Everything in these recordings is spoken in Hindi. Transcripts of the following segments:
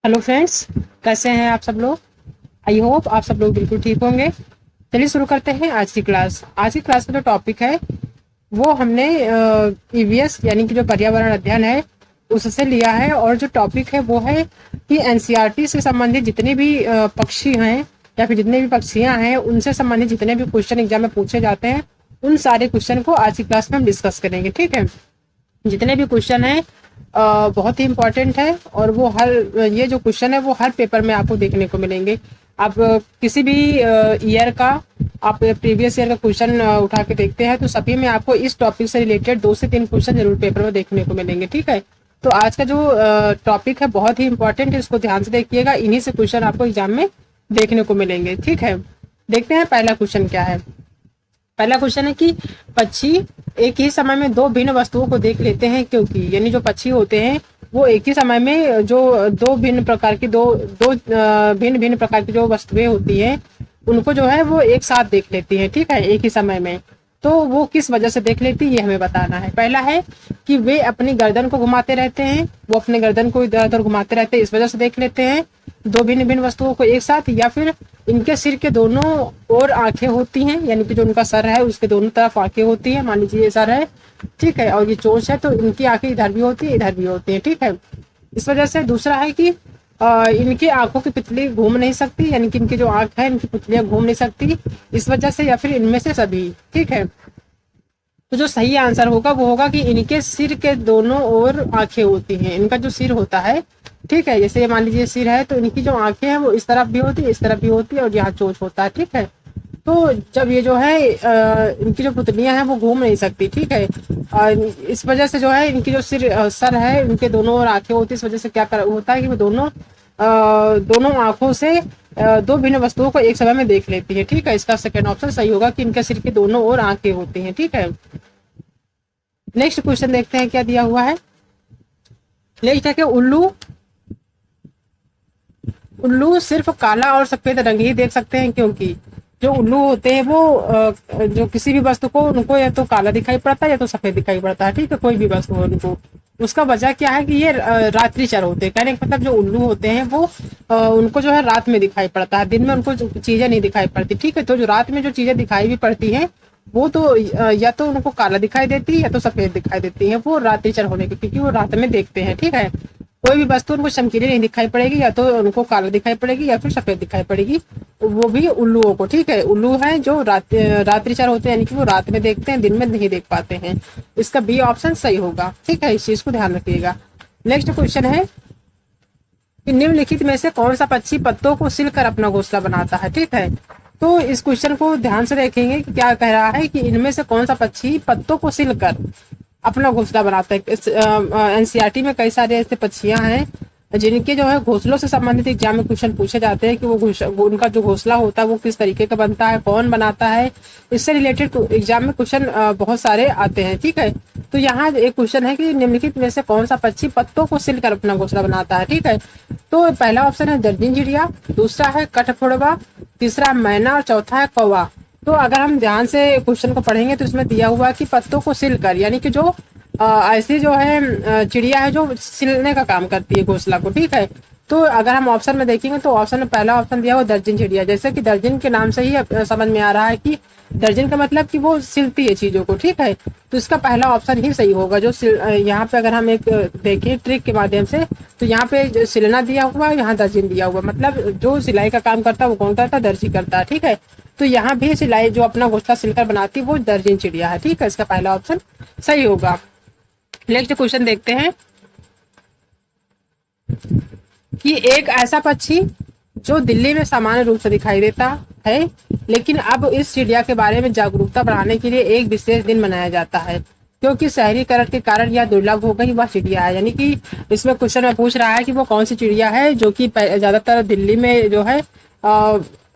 हेलो फ्रेंड्स, कैसे हैं आप सब लोग। आई होप आप सब लोग बिल्कुल ठीक होंगे। चलिए शुरू करते हैं आज की क्लास। आज की क्लास का जो टॉपिक है वो हमने ईवीएस यानी कि जो पर्यावरण अध्ययन है उससे लिया है। और जो टॉपिक है वो है कि एनसीईआरटी से संबंधित जितने भी पक्षी हैं या फिर जितने भी पक्षियां हैं उनसे संबंधित जितने भी क्वेश्चन एग्जाम में पूछे जाते हैं उन सारे क्वेश्चन को आज की क्लास में हम डिस्कस करेंगे। ठीक है, जितने भी क्वेश्चन हैं बहुत ही इंपॉर्टेंट है और वो हर ये जो क्वेश्चन है वो हर पेपर में आपको देखने को मिलेंगे। आप किसी भी ईयर का आप प्रीवियस ईयर का क्वेश्चन उठा के देखते हैं तो सभी में आपको इस टॉपिक से रिलेटेड 2 से 3 क्वेश्चन जरूर पेपर में देखने को मिलेंगे। ठीक है, तो आज का जो टॉपिक है बहुत ही इंपॉर्टेंट है, इसको ध्यान से देखिएगा। इन्हीं से क्वेश्चन आपको एग्जाम में देखने को मिलेंगे। ठीक है, देखते हैं पहला क्वेश्चन क्या है। पहला क्वेश्चन है कि पक्षी एक ही समय में दो भिन्न वस्तुओं को देख लेते हैं क्योंकि, यानी जो पक्षी होते हैं वो एक ही समय में जो दो भिन्न प्रकार की दो दो भिन्न भिन्न प्रकार की जो वस्तुएं होती हैं उनको जो है वो एक साथ देख लेती हैं। ठीक है, एक ही समय में। तो वो किस वजह से देख लेती है ये हमें बताना है। पहला है कि वे अपनी गर्दन को घुमाते रहते हैं, वो अपने गर्दन को इधर उधर घुमाते रहते हैं, इस वजह से देख लेते हैं दो भिन्न भिन्न वस्तुओं को एक साथ। या फिर इनके सिर के दोनों ओर आंखें होती हैं, यानी कि जो उनका सर है उसके दोनों तरफ आंखें होती हैं। मान लीजिए ये सर है, ठीक है, और ये चोंच है, तो इनकी आंखें इधर भी होती है इधर भी होती हैं। ठीक है, इस वजह से। दूसरा है कि इनकी आंखों की पुतली घूम नहीं सकती, यानी कि इनकी जो आंख है इनकी पुतलियां घूम नहीं सकती, इस वजह से। या फिर इनमें से सभी। ठीक है, तो जो सही आंसर होगा वो होगा कि इनके सिर के दोनों ओर आंखें होती हैं। इनका जो सिर होता है, ठीक है, जैसे मान लीजिए सिर है तो इनकी जो आंखें हैं वो इस तरफ भी होती है इस तरफ भी होती है और यहाँ चोंच होता है। ठीक है, तो जब ये जो है इनकी जो पुतलियां हैं वो घूम नहीं सकती। ठीक है, इस वजह से जो है इनकी जो सर है इनके दोनों ओर आंखें होती है, इस वजह से क्या होता है कि वो दोनों आंखों से दो भिन्न वस्तुओं को एक समय में देख लेती है। ठीक है, इसका सेकंड ऑप्शन सही होगा कि इनके सिर के दोनों ओर आंखें होती हैं। ठीक है, नेक्स्ट क्वेश्चन देखते हैं क्या दिया हुआ है। नेक्स्ट है कि उल्लू उल्लू सिर्फ काला और सफेद रंग ही देख सकते हैं क्योंकि जो उल्लू होते हैं वो जो किसी भी वस्तु को उनको या तो काला दिखाई पड़ता है या तो सफेद दिखाई पड़ता है। ठीक है, कोई भी वस्तु हो उनको। उसका वजह क्या है कि ये रात्रिचर होते हैं। कहने का मतलब जो उल्लू होते हैं वो उनको जो है रात में दिखाई पड़ता है, दिन में उनको चीजें नहीं दिखाई पड़ती। ठीक है, तो जो रात में जो चीजें दिखाई भी पड़ती हैं वो तो या तो उनको काला दिखाई देती है या तो सफेद दिखाई देती है, वो रात्रिचर होने की, क्योंकि वो रात में देखते हैं। ठीक है, कोई भी वस्तु उनको चमकीली नहीं दिखाई पड़ेगी, या तो उनको काला दिखाई पड़ेगी या फिर सफेद दिखाई पड़ेगी, वो भी उल्लुओं को। ठीक है, उल्लू हैं जो रात्रिचर होते हैं, यानी कि वो रात में देखते हैं, दिन में नहीं देख पाते हैं। इसका बी ऑप्शन सही होगा। ठीक है, इस चीज को ध्यान रखिएगा। नेक्स्ट क्वेश्चन है कि निम्नलिखित में से कौन सा पक्षी पत्तों को सिलकर अपना घोंसला बनाता है। ठीक है, तो इस क्वेश्चन को ध्यान से देखेंगे कि क्या कह रहा है कि इनमें से कौन सा पक्षी पत्तों को सिलकर अपना घोंसला बनाता है। एनसीईआरटी में कई सारे ऐसे पक्षियां हैं जिनके जो है घोंसलों से संबंधित एग्जाम में क्वेश्चन पूछे जाते हैं कि वो उनका जो घोंसला होता है वो किस तरीके का बनता है, कौन बनाता है। इससे रिलेटेड एग्जाम में क्वेश्चन बहुत सारे आते हैं। ठीक है, तो यहाँ एक क्वेश्चन है कि निम्नलिखित में से कौन सा पक्षी पत्तों को सिलकर अपना घोंसला बनाता है। ठीक है, तो पहला ऑप्शन है दर्जन चिड़िया, दूसरा है कठफोड़वा, तीसरा मैना और चौथा है कौवा। तो अगर हम ध्यान से क्वेश्चन को पढ़ेंगे तो इसमें दिया हुआ है कि पत्तों को सिलकर, यानी कि जो ऐसी जो है चिड़िया है जो सिलने का काम करती है घोंसला को। ठीक है, तो अगर हम ऑप्शन में देखेंगे तो ऑप्शन में पहला ऑप्शन दिया हुआ दर्जन चिड़िया, जैसे कि दर्जन के नाम से ही समझ में आ रहा है कि दर्जन का मतलब कि वो सिलती है चीजों को। ठीक है, तो इसका पहला ऑप्शन ही सही होगा। जो यहाँ पे अगर हम एक देखें ट्रिक के माध्यम से तो यहाँ पे सिलना दिया हुआ है, यहाँ दर्जन दिया हुआ, मतलब जो सिलाई का काम करता है वो कौन करता है, दर्जी करता है। ठीक है, तो यहाँ भी सिलाई जो अपना घोंसला सिलकर बनाती है वो दर्जन चिड़िया है। ठीक है, इसका पहला ऑप्शन सही होगा। नेक्स्ट क्वेश्चन देखते हैं कि एक ऐसा पक्षी जो दिल्ली में सामान्य रूप से दिखाई देता है लेकिन अब इस चिड़िया के बारे में जागरूकता बढ़ाने के लिए एक विशेष दिन मनाया जाता है क्योंकि शहरीकरण के कारण यह दुर्लभ हो गई वह चिड़िया है। यानी कि इसमें क्वेश्चन में पूछ रहा है कि वो कौन सी चिड़िया है जो कि ज्यादातर दिल्ली में जो है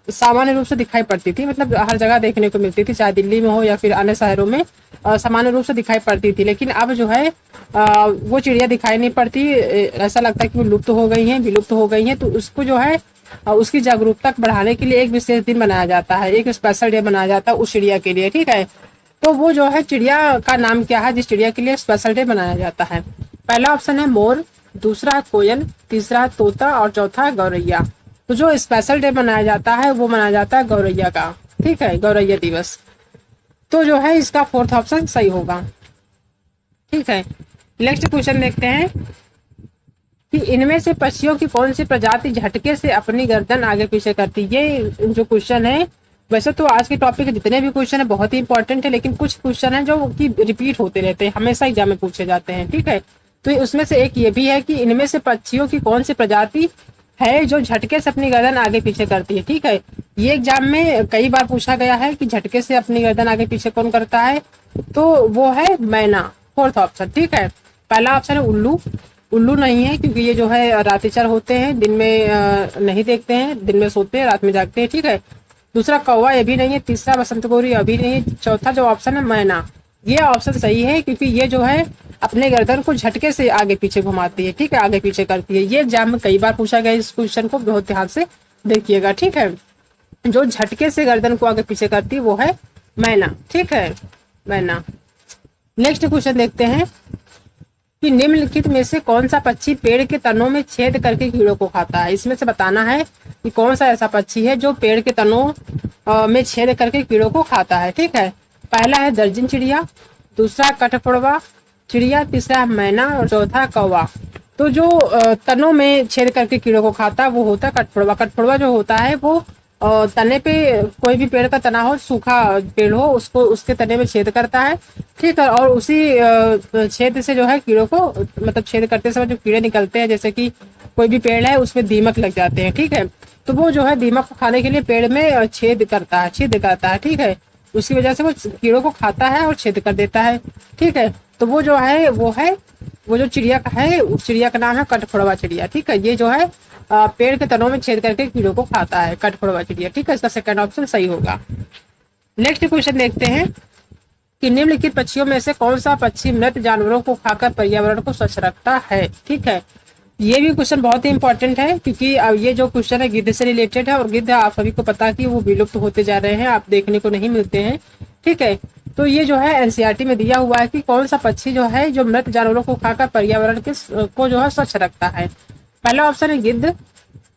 सामान्य रूप से दिखाई पड़ती थी, मतलब हर जगह देखने को मिलती थी, चाहे दिल्ली में हो या फिर अन्य शहरों में सामान्य रूप से दिखाई पड़ती थी। लेकिन अब जो है वो चिड़िया दिखाई नहीं पड़ती, ऐसा लगता है कि वो लुप्त हो गई हैं, विलुप्त हो गई हैं। तो उसको जो है उसकी जागरूकता बढ़ाने के लिए एक विशेष दिन बनाया जाता है, एक स्पेशल डे बनाया जाता है उस चिड़िया के लिए। ठीक है, तो वो जो है चिड़िया का नाम क्या है जिस चिड़िया के लिए स्पेशल डे बनाया जाता है। पहला ऑप्शन है मोर, दूसरा है कोयल, तीसरा है तोता और चौथा है गौरैया। तो जो स्पेशल डे मनाया जाता है वो मनाया जाता है गौरैया का, ठीक है, गौरैया दिवस। तो जो है इसका फोर्थ ऑप्शन सही होगा, ठीक है। नेक्स्ट क्वेश्चन देखते हैं कि इनमें से पक्षियों की कौन सी प्रजाति झटके से अपनी गर्दन आगे पीछे करती है। ये जो क्वेश्चन है, वैसे तो आज के टॉपिक के जितने भी क्वेश्चन है बहुत ही इंपॉर्टेंट है, लेकिन कुछ क्वेश्चन है जो कि रिपीट होते रहते हैं, हमेशा एग्जाम में पूछे जाते हैं, ठीक है। तो उसमें से एक ये भी है कि इनमें से पक्षियों की कौन सी प्रजाति है जो झटके से अपनी गर्दन आगे पीछे करती है, ठीक है। ये एग्जाम में कई बार पूछा गया है कि झटके से अपनी गर्दन आगे पीछे कौन करता है, तो वो है मैना, फोर्थ ऑप्शन, ठीक है। पहला ऑप्शन है उल्लू, उल्लू नहीं है क्योंकि ये जो है रात्रिचर होते हैं, दिन में नहीं देखते हैं, दिन में सोते हैं, रात में जागते हैं, ठीक है। दूसरा कौवा, ये भी नहीं है। तीसरा बसंत गोरी, अभी नहीं है। चौथा जो ऑप्शन है मैना, ये ऑप्शन सही है क्योंकि ये जो है अपने गर्दन को झटके से आगे पीछे घुमाती है, ठीक है, आगे पीछे करती है। ये एग्जाम में कई बार पूछा गया, इस क्वेश्चन को बहुत ध्यान से देखिएगा, ठीक है। जो झटके से गर्दन को आगे पीछे करती है वो है मैना, ठीक है, मैना। नेक्स्ट क्वेश्चन देखते हैं कि निम्नलिखित में से कौन सा पक्षी पेड़ के तनों में छेद करके कीड़ों को खाता है। इसमें से बताना है कि कौन सा ऐसा पक्षी है जो पेड़ के तनों में छेद करके कीड़ों को खाता है, ठीक है। पहला है दर्जन चिड़िया, दूसरा कठफोड़वा चिड़िया, तीसरा मैना और चौथा कौवा। तो जो तनों में छेद करके कीड़ों को खाता है वो होता है कठफोड़वा। कठफोड़वा जो होता है वो तने पे, कोई भी पेड़ का तना हो, सूखा पेड़ हो, उसको उसके तने में छेद करता है, ठीक है। और उसी छेद से जो है कीड़ों को, मतलब छेद करते समय जो कीड़े निकलते हैं, जैसे कि कोई भी पेड़ है उसमें दीमक लग जाते हैं, ठीक है। तो वो जो है दीमक को खाने के लिए पेड़ में छेद करता है, ठीक है। उसकी वजह से वो कीड़ों को खाता है और छेद कर देता है, ठीक है। तो वो जो है वो जो चिड़िया का है, उस चिड़िया का नाम है कठफोड़वा चिड़िया, ठीक है। ये जो है पेड़ के तनों में छेद करके कीड़ों को खाता है, कठफोड़वा चिड़िया, ठीक है। इसका सेकंड ऑप्शन सही होगा। नेक्स्ट क्वेश्चन देखते हैं कि निम्नलिखित पक्षियों में से कौन सा पक्षी मृत जानवरों को खाकर पर्यावरण को स्वच्छ रखता है, ठीक है। ये भी क्वेश्चन बहुत ही इंपॉर्टेंट है क्योंकि ये जो क्वेश्चन है गिद्ध से रिलेटेड है, और गिद्ध आप सभी को पता है कि वो विलुप्त होते जा रहे हैं, आप देखने को नहीं मिलते हैं, ठीक है। तो ये जो है एनसीईआरटी में दिया हुआ है कि कौन सा पक्षी जो है जो मृत जानवरों को खाकर पर्यावरण को जो है स्वच्छ रखता है। पहला ऑप्शन है गिद्ध,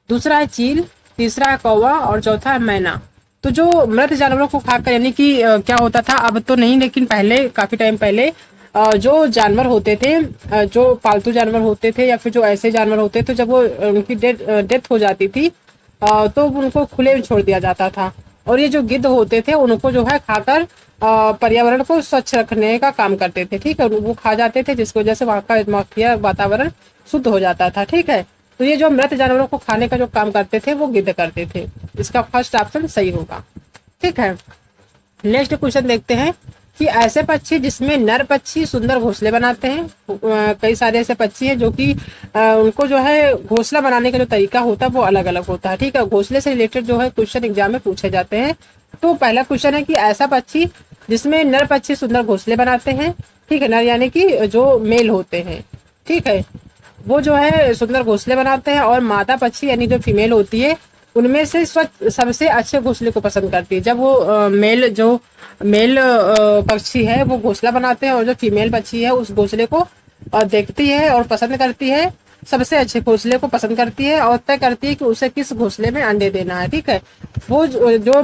दूसरा है चील, तीसरा है कौवा और चौथा है मैना। तो जो मृत जानवरों को खाकर, यानी कि क्या होता था, अब तो नहीं लेकिन पहले, काफी टाइम पहले जो जानवर होते थे, जो पालतू जानवर होते थे या फिर जो ऐसे जानवर होते थे, जब वो उनकी डेथ हो जाती थी तो उनको खुले में छोड़ दिया जाता था। और ये जो गिद्ध होते थे उनको जो है खाकर पर्यावरण को स्वच्छ रखने का काम करते थे, ठीक है। वो खा जाते थे जिसकी वजह से वहाँ का एटमॉस्फेयर, वातावरण शुद्ध हो जाता था, ठीक है। तो ये जो मृत जानवरों को खाने का जो काम करते थे वो गिद्ध करते थे। इसका फर्स्ट ऑप्शन सही होगा, ठीक है। नेक्स्ट क्वेश्चन देखते हैं कि ऐसे पक्षी जिसमें नर पक्षी सुंदर घोंसले बनाते हैं। कई सारे ऐसे पक्षी हैं जो कि उनको जो है घोंसला बनाने का जो तरीका होता है वो अलग अलग होता है, ठीक है। घोंसले से रिलेटेड जो है क्वेश्चन एग्जाम में पूछे जाते हैं। तो पहला क्वेश्चन है कि ऐसा पक्षी जिसमें नर पक्षी सुंदर घोंसले बनाते हैं, ठीक है, नर यानी कि जो मेल होते हैं, ठीक है, वो जो है सुंदर घोंसले बनाते हैं। और मादा पक्षी यानी जो फीमेल होती है उनमें से स्वच्छ सबसे अच्छे घोंसले को पसंद करती है। जब वो मेल पक्षी है वो घोंसला बनाते हैं और जो फीमेल पक्षी है उस घोंसले को देखती है और पसंद करती है, सबसे अच्छे घोंसले को पसंद करती है और तय करती है कि उसे किस घोंसले में अंडे देना है, ठीक है। वो जो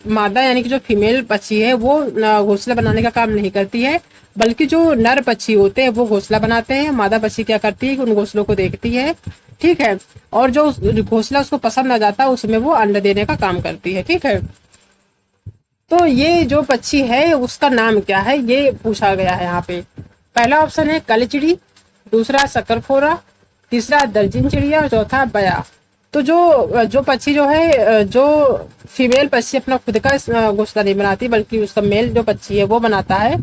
मादा यानी कि जो फीमेल पक्षी है वो घोंसला बनाने का काम नहीं करती है, बल्कि जो नर पक्षी होते हैं वो घोंसला बनाते हैं। मादा पक्षी क्या करती है कि उन घोंसलों को देखती है, ठीक है, और जो घोंसला उसको पसंद आ जाता है उसमें वो अंडे देने का काम करती है, ठीक है। तो ये जो पक्षी है उसका नाम क्या है ये पूछा गया है यहाँ पे। पहला ऑप्शन है कलचिड़ी, दूसरा शकरखोरा, तीसरा दर्जन चिड़िया और चौथा बया। तो जो पक्षी जो है, जो फीमेल पक्षी अपना खुद का घोंसला नहीं बनाती बल्कि उसका मेल जो पक्षी है वो बनाता है,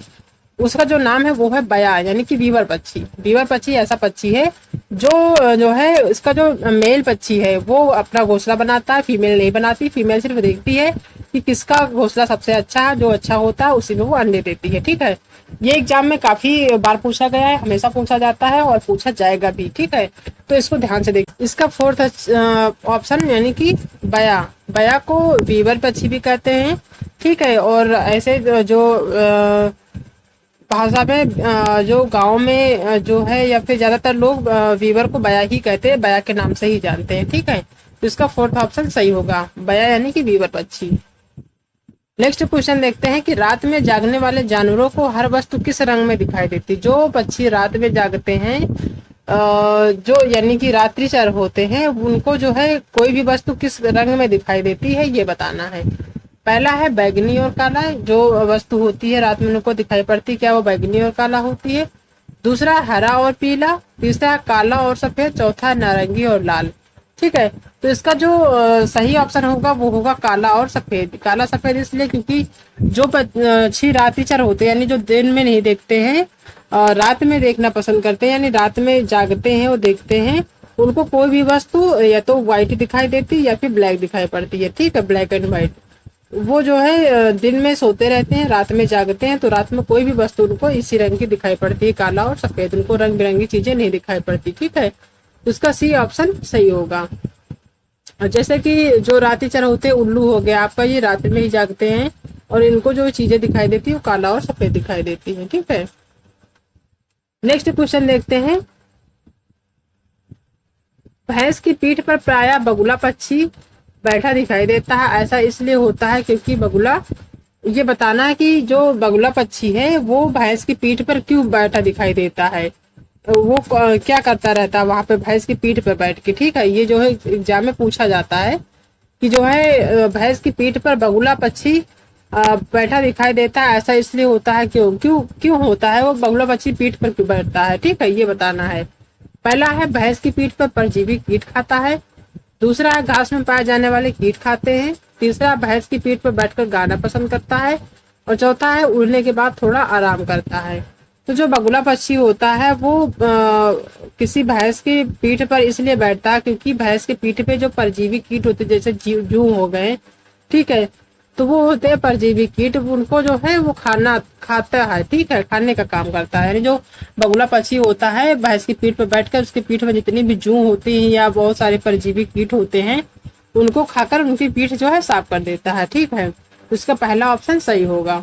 उसका जो नाम है वो है बया यानी कि वीवर पक्षी। वीवर पक्षी ऐसा पक्षी है जो है इसका जो मेल पक्षी है वो अपना घोंसला बनाता है, फीमेल नहीं बनाती। फीमेल सिर्फ देखती है कि किसका घोंसला सबसे अच्छा है, जो अच्छा होता है उसी में वो अंडे देती है, ठीक है। ये एग्जाम में काफी बार पूछा गया है, हमेशा पूछा जाता है और पूछा जाएगा भी, ठीक है। तो इसको ध्यान से देख। इसका फोर्थ ऑप्शन यानी कि बया को वीवर पक्षी भी कहते हैं, ठीक है। और ऐसे जो भाषा में जो गांव में जो है या फिर ज्यादातर लोग वीवर को बया ही कहते हैं, बया के नाम से ही जानते हैं। ठीक है, तो इसका फोर्थ ऑप्शन सही होगा, बया यानी कि वीवर पक्षी। नेक्स्ट क्वेश्चन देखते हैं कि रात में जागने वाले जानवरों को हर वस्तु किस रंग में दिखाई देती। जो पक्षी रात में जागते हैं जो यानी कि रात्रिचर होते हैं, उनको जो है कोई भी वस्तु किस रंग में दिखाई देती है ये बताना है। पहला है बैगनी और काला, जो वस्तु होती है रात में उनको दिखाई पड़ती, क्या वो बैगनी और काला होती है। दूसरा हरा और पीला, तीसरा काला और सफेद, चौथा नारंगी और लाल। ठीक है, तो इसका जो सही ऑप्शन होगा वो होगा काला और सफेद। काला सफेद इसलिए क्योंकि जो पक्षी रात्रिचर होते हैं यानी जो दिन में नहीं देखते हैं और रात में देखना पसंद करते हैं, यानी रात में जागते हैं और देखते हैं, उनको कोई भी वस्तु या तो व्हाइट दिखाई देती है या फिर ब्लैक दिखाई पड़ती है। ठीक है, ब्लैक एंड व्हाइट। वो जो है दिन में सोते रहते हैं, रात में जागते हैं, तो रात में कोई भी वस्तु उनको इसी रंग की दिखाई पड़ती है, काला और सफेद। उनको रंग बिरंगी चीजें नहीं दिखाई पड़ती। ठीक है, तो उसका सी ऑप्शन सही होगा। और जैसे कि जो रात्रिचर होते हैं, उल्लू हो गया आपका, ये रात में ही जागते हैं और इनको जो चीजें दिखाई देती है वो काला और सफेद दिखाई देती है। ठीक है, नेक्स्ट क्वेश्चन देखते हैं। भैंस की पीठ पर प्रायः बगुला पक्षी बैठा दिखाई देता है। ऐसा इसलिए होता है क्योंकि बगुला, ये बताना है कि जो बगुला पक्षी है वो भैंस की पीठ पर क्यों बैठा दिखाई देता है, वो क्या करता रहता है वहां पे भैंस की पीठ पर बैठ के। ठीक है, ये जो है एग्जाम में पूछा जाता है कि जो है भैंस की पीठ पर बगुला पक्षी बैठा दिखाई देता है। ऐसा इसलिए होता है, क्यों क्यों क्यों होता है, वो बगुला पक्षी पीठ पर क्यों बैठता है। ठीक है, ये बताना है। पहला है भैंस की पीठ पर परजीवी कीट खाता है। दूसरा है घास में पाए जाने वाले कीट खाते हैं। तीसरा भैंस की पीठ पर बैठकर गाना पसंद करता है। और चौथा है उड़ने के बाद थोड़ा आराम करता है। तो जो बगुला पक्षी होता है वो किसी भैंस की पीठ पर इसलिए बैठता है क्योंकि भैंस के पीठ पे जो परजीवी कीट होते जैसे जू हो गए, ठीक है, तो वो होते हैं परजीवी कीट, उनको जो है वो खाना खाता है। ठीक है, खाने का काम करता है। यानी जो बगुला पक्षी होता है भैंस की पीठ पर बैठकर उसकी पीठ में जितनी भी जू होती है या बहुत सारे परजीवी कीट होते हैं उनको खाकर उनकी पीठ जो है साफ कर देता है। ठीक है, तो इसका पहला ऑप्शन सही होगा।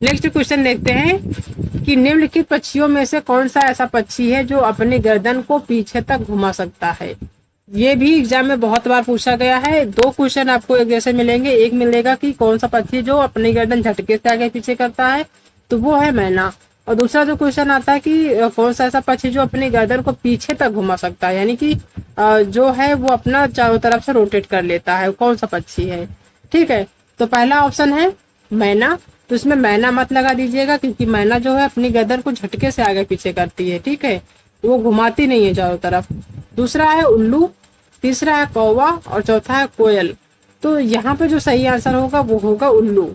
नेक्स्ट क्वेश्चन देखते हैं कि निम्नलिखित पक्षियों में से कौन सा ऐसा पक्षी है जो अपनी गर्दन को पीछे तक घुमा सकता है। ये भी एग्जाम में बहुत बार पूछा गया है। दो क्वेश्चन आपको एक जैसे मिलेंगे। एक मिलेगा कि कौन सा पक्षी जो अपनी गर्दन झटके से आगे पीछे करता है, तो वो है मैना। और दूसरा जो क्वेश्चन आता है कि कौन सा ऐसा पक्षी जो अपनी गर्दन को पीछे तक घुमा सकता है, यानी कि जो है वो अपना चारों तरफ से रोटेट कर लेता है, कौन सा पक्षी है। ठीक है, तो पहला ऑप्शन है मैना। तो इसमें मैना मत लगा दीजिएगा क्योंकि मैना जो है अपनी गर्दन को झटके से आगे पीछे करती है। ठीक है, वो घुमाती नहीं है चारों तरफ। दूसरा है उल्लू, तीसरा है कौवा और चौथा है कोयल। तो यहाँ पे जो सही आंसर होगा वो होगा उल्लू।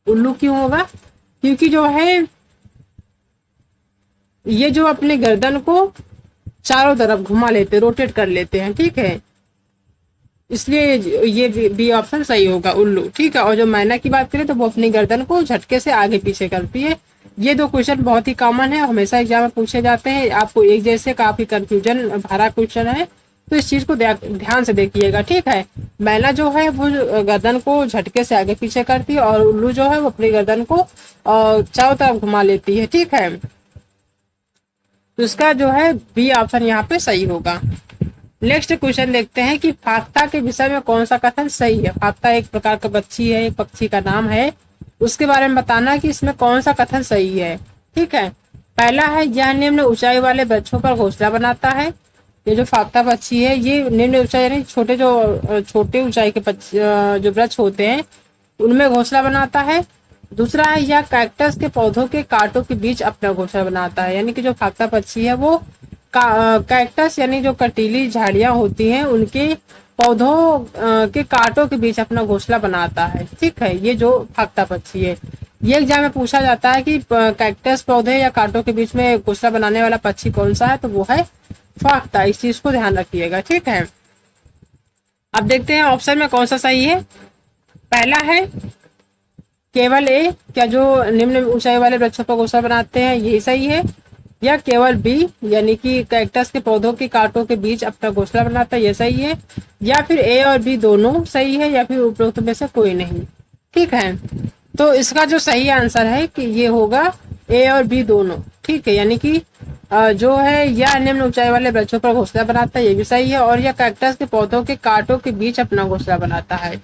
उल्लू क्यों होगा, क्योंकि जो है ये जो अपने गर्दन को चारों तरफ घुमा लेते, रोटेट कर लेते हैं। ठीक है, इसलिए ये बी ऑप्शन सही होगा, उल्लू। ठीक है, और जो मैना की बात करें तो वो अपनी गर्दन को झटके से आगे पीछे करती है। ये दो क्वेश्चन बहुत ही कॉमन है, हमेशा एग्जाम में पूछे जाते हैं। आपको एक जैसे काफी कंफ्यूजन भरा क्वेश्चन है, तो इस चीज को ध्यान से देखिएगा। ठीक है, मैना जो है वो गर्दन को झटके से आगे पीछे करती है और उल्लू जो है वो अपनी गर्दन को चारों तरफ घुमा लेती है। ठीक है, तो इसका जो है बी ऑप्शन यहाँ पे सही होगा। नेक्स्ट क्वेश्चन देखते हैं कि फाख्ता के विषय में कौन सा कथन सही है। फाख्ता एक प्रकार का पक्षी है, एक पक्षी का नाम है, उसके बारे में बताना कि इसमें कौन सा कथन सही है। ठीक है, पहला है यह निम्न ऊंचाई वाले वृक्षों पर घोंसला बनाता है। ये जो फाख्ता पक्षी है ये निम्न ऊंचाई यानी छोटे ऊंचाई के जो वृक्ष होते हैं उनमें घोंसला बनाता है। दूसरा है यह कैक्टस के पौधों के कांटों के बीच अपना घोंसला बनाता है, यानी कि जो फाख्ता पक्षी है वो कैक्टस यानी जो कटीली झाड़ियां होती हैं उनके पौधों के कांटों के बीच अपना घोंसला बनाता है। ठीक है, ये जो फाख्ता पक्षी है ये एग्जाम में पूछा जाता है कि कैक्टस पौधे या कांटों के बीच में घोंसला बनाने वाला पक्षी कौन सा है, तो वो है फाख्ता। इस चीज को ध्यान रखिएगा। ठीक है, अब देखते हैं ऑप्शन में कौन सा सही है। पहला है केवल ए, क्या जो निम्न ऊंचाई वाले वृक्षों पर घोंसला बनाते हैं यही सही है, या केवल बी यानी कि कैक्टस के पौधों के कांटों के बीच अपना घोंसला बनाता है ये सही है, या फिर ए और बी दोनों सही है, या फिर उपरोक्त में से कोई नहीं। ठीक है, तो इसका जो सही आंसर है कि ये होगा ए और बी दोनों। ठीक है, यानी कि जो है यह निम्न ऊंचाई वाले वृक्षों पर घोंसला बनाता है, ये भी सही है। और यह कैक्टस के पौधों के कांटों के बीच अपना घोंसला बनाता है।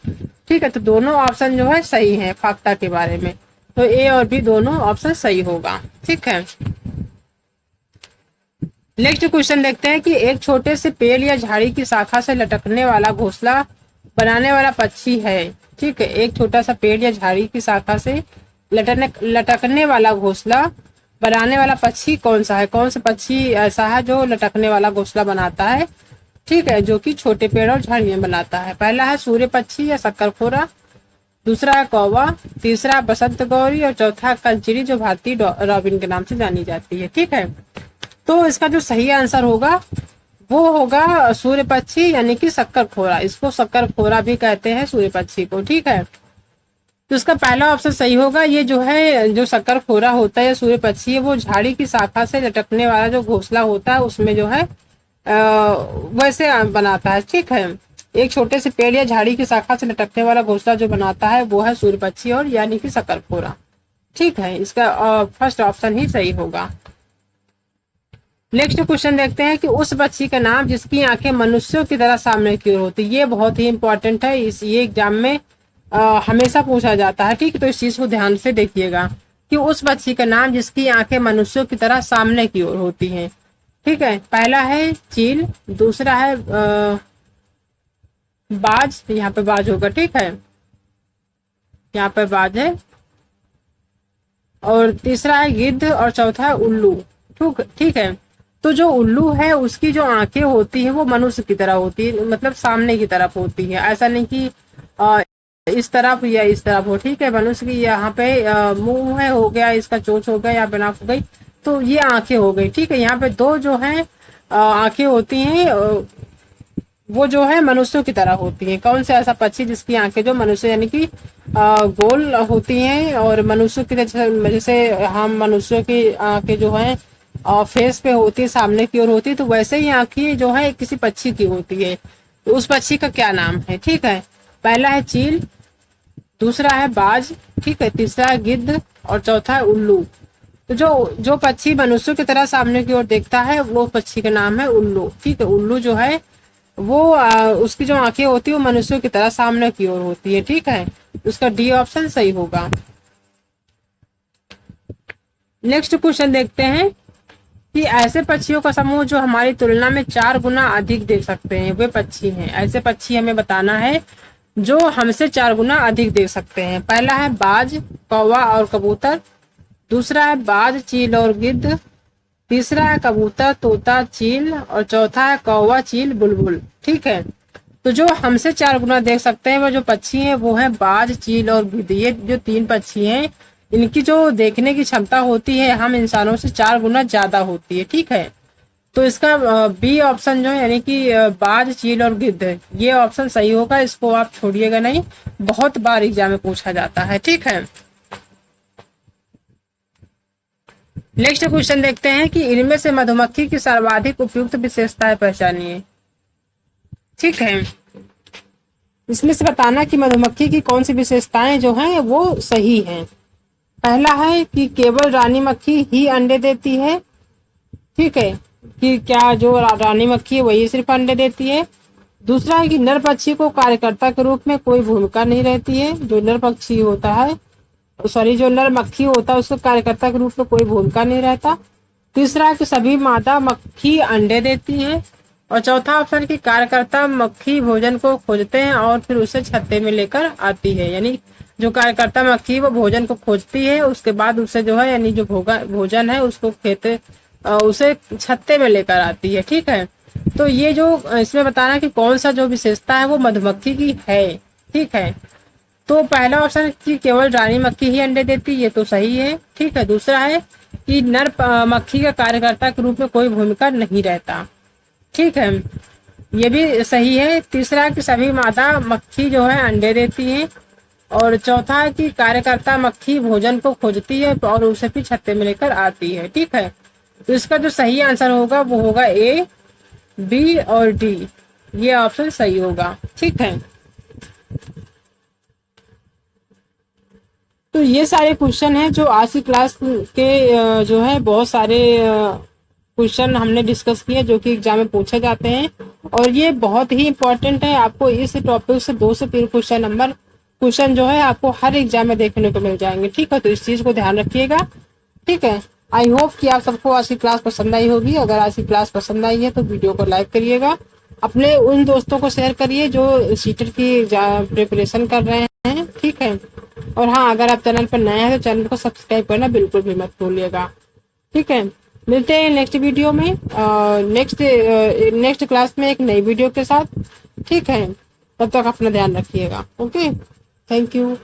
ठीक है, तो दोनों ऑप्शन जो है सही है फाख्ता के बारे में। तो ए और बी दोनों ऑप्शन सही होगा। ठीक है, नेक्स्ट क्वेश्चन देखते हैं कि एक छोटे से पेड़ या झाड़ी की शाखा से लटकने वाला घोंसला बनाने वाला पक्षी है। ठीक है, एक छोटा सा पेड़ या झाड़ी की शाखा से लटकने वाला घोंसला बनाने वाला पक्षी कौन सा है? कौन सा पक्षी ऐसा है जो लटकने वाला घोंसला बनाता है? ठीक है, जो कि छोटे पेड़ और झाड़ी में बनाता है। पहला है सूर्य पक्षी या शक्करखोरा, दूसरा है कौवा, तीसरा बसंत गौरी और चौथा कंचरी जो भारतीय रॉबिन के नाम से जानी जाती है। ठीक है, तो इसका जो सही आंसर होगा वो होगा सूर्य पक्षी यानी कि शक्करखोरा। इसको शक्करखोरा भी कहते हैं सूर्य पक्षी को। ठीक है, तो इसका पहला ऑप्शन सही होगा। ये जो है जो शक्करखोरा होता है सूर्य पक्षी है वो झाड़ी की शाखा से लटकने वाला जो घोंसला होता है उसमें जो है वैसे बनाता है। ठीक है, एक छोटे से पेड़ या झाड़ी की शाखा से लटकने वाला घोंसला जो बनाता है वो है सूर्य पक्षी और यानी कि शक्करखोरा। ठीक है, इसका फर्स्ट ऑप्शन ही सही होगा। नेक्स्ट क्वेश्चन देखते हैं कि उस पक्षी का नाम जिसकी आंखें मनुष्यों की तरह सामने की ओर होती है। ये बहुत ही इंपॉर्टेंट है, ये एग्जाम में हमेशा पूछा जाता है। ठीक है, तो इस चीज को ध्यान से देखिएगा कि उस पक्षी का नाम जिसकी आंखें मनुष्यों की तरह सामने की ओर होती हैं। ठीक है, पहला है चील, दूसरा है बाज, यहाँ पे बाज होगा। ठीक है, यहाँ पे बाज है, और तीसरा है गिद्ध और चौथा है उल्लू। ठीक है, तो जो उल्लू है उसकी जो आंखें होती है वो मनुष्य की तरह होती है, मतलब सामने की तरफ होती है। ऐसा नहीं कि इस तरफ या इस तरफ हो। ठीक है, मनुष्य की यहाँ पे मुंह है हो गया, इसका चोंच हो गया या नाक हो गई, तो ये आंखें हो गई। ठीक है, यहाँ पे दो जो है आंखें होती हैं वो जो है मनुष्यों की तरह होती हैं। कौन सा ऐसा पक्षी जिसकी आंखें जो मनुष्य यानी कि गोल होती हैं और मनुष्यों की जैसे हम मनुष्यों की आंखें जो है फेस पे होती है, सामने की ओर होती है, तो वैसे ही आंखें जो है किसी पक्षी की होती है। तो उस पक्षी का क्या नाम है? ठीक है, पहला है चील, दूसरा है बाज, ठीक है, तीसरा है गिद्ध और चौथा है उल्लू। तो जो जो पक्षी मनुष्यों की तरह सामने की ओर देखता है वो पक्षी का नाम है उल्लू। ठीक है, उल्लू जो है वो उसकी जो आंखें होती है वो मनुष्यों की तरह सामने की ओर होती है। ठीक है, उसका डी ऑप्शन सही होगा। नेक्स्ट क्वेश्चन देखते हैं कि ऐसे पक्षियों का समूह जो हमारी तुलना में 4 गुना अधिक देख सकते हैं वे पक्षी हैं। ऐसे पक्षी हमें बताना है जो हमसे 4 गुना अधिक देख सकते हैं। पहला है बाज, कौवा और कबूतर, दूसरा है बाज, चील और गिद्ध, तीसरा है कबूतर, तोता, चील और चौथा है कौवा, चील, बुलबुल। ठीक है, तो जो हमसे 4 गुना देख सकते हैं वो जो पक्षी हैं वो है बाज, चील और गिद्ध। ये जो 3 पक्षी हैं इनकी जो देखने की क्षमता होती है हम इंसानों से 4 गुना ज्यादा होती है। ठीक है, तो इसका बी ऑप्शन जो है यानी कि बाज, चील और गिद्ध, ये ऑप्शन सही होगा। इसको आप छोड़िएगा नहीं, बहुत बार एग्जाम में पूछा जाता है। ठीक है, नेक्स्ट क्वेश्चन देखते हैं कि इनमें से मधुमक्खी की सर्वाधिक उपयुक्त विशेषताएं पहचानिए। ठीक है, इसमें से बताना कि मधुमक्खी की कौन सी विशेषताएं जो हैं वो सही हैं। पहला है कि केवल रानी मक्खी ही अंडे देती है। ठीक है, कि क्या जो रानी मक्खी है वही सिर्फ अंडे देती है। दूसरा है कि नर पक्षी को कार्यकर्ता के रूप में कोई भूमिका नहीं रहती है। जो नर पक्षी होता है जो नर मक्खी होता है उसको कार्यकर्ता के रूप में कोई भूमिका नहीं रहता। तीसरा है कि सभी मादा मक्खी अंडे देती है। और चौथा ऑप्शन की कार्यकर्ता मक्खी भोजन को खोजते हैं और फिर उसे छत्ते में लेकर आती है। यानी जो कार्यकर्ता मक्खी वो भोजन को खोजती है, उसके बाद उसे जो है यानी जो भोजन है उसको उसे छत्ते में लेकर आती है। ठीक है, तो ये जो इसमें बताना कि कौन सा जो विशेषता है वो मधुमक्खी की है। ठीक है, तो पहला ऑप्शन कि केवल रानी मक्खी ही अंडे देती, ये तो सही है। ठीक है, दूसरा है कि नर मक्खी का कार्यकर्ता के रूप में कोई भूमिका नहीं रहता। ठीक है, ये भी सही है। तीसरा कि सभी मादा मक्खी जो है अंडे देती हैं। और चौथा है कि कार्यकर्ता मक्खी भोजन को खोजती है और उसे फिर छत्ते में लेकर आती है। ठीक है, तो इसका जो सही आंसर होगा वो होगा ए, बी और डी, ये ऑप्शन सही होगा। ठीक है, तो ये सारे क्वेश्चन हैं जो आज की क्लास के जो है बहुत सारे क्वेश्चन हमने डिस्कस किए जो कि एग्जाम में पूछे जाते हैं, और ये बहुत ही इंपॉर्टेंट है। आपको इस टॉपिक से 2 से 3 क्वेश्चन जो है आपको हर एग्जाम में देखने को मिल जाएंगे। ठीक है, तो इस चीज को ध्यान रखिएगा। ठीक है, आई होप कि आप सबको आज की क्लास पसंद आई होगी। अगर आज की क्लास पसंद आई है तो वीडियो को लाइक करिएगा, अपने उन दोस्तों को शेयर करिए जो सीटेट की प्रिपरेशन कर रहे हैं। ठीक है, और हाँ, अगर आप चैनल पर नए हैं तो चैनल को सब्सक्राइब करना बिल्कुल भी मत भूलिएगा। ठीक है, मिलते हैं नेक्स्ट वीडियो में, नेक्स्ट क्लास में एक नई वीडियो के साथ। ठीक है, तब तक अपना ध्यान रखिएगा। Okay, thank you.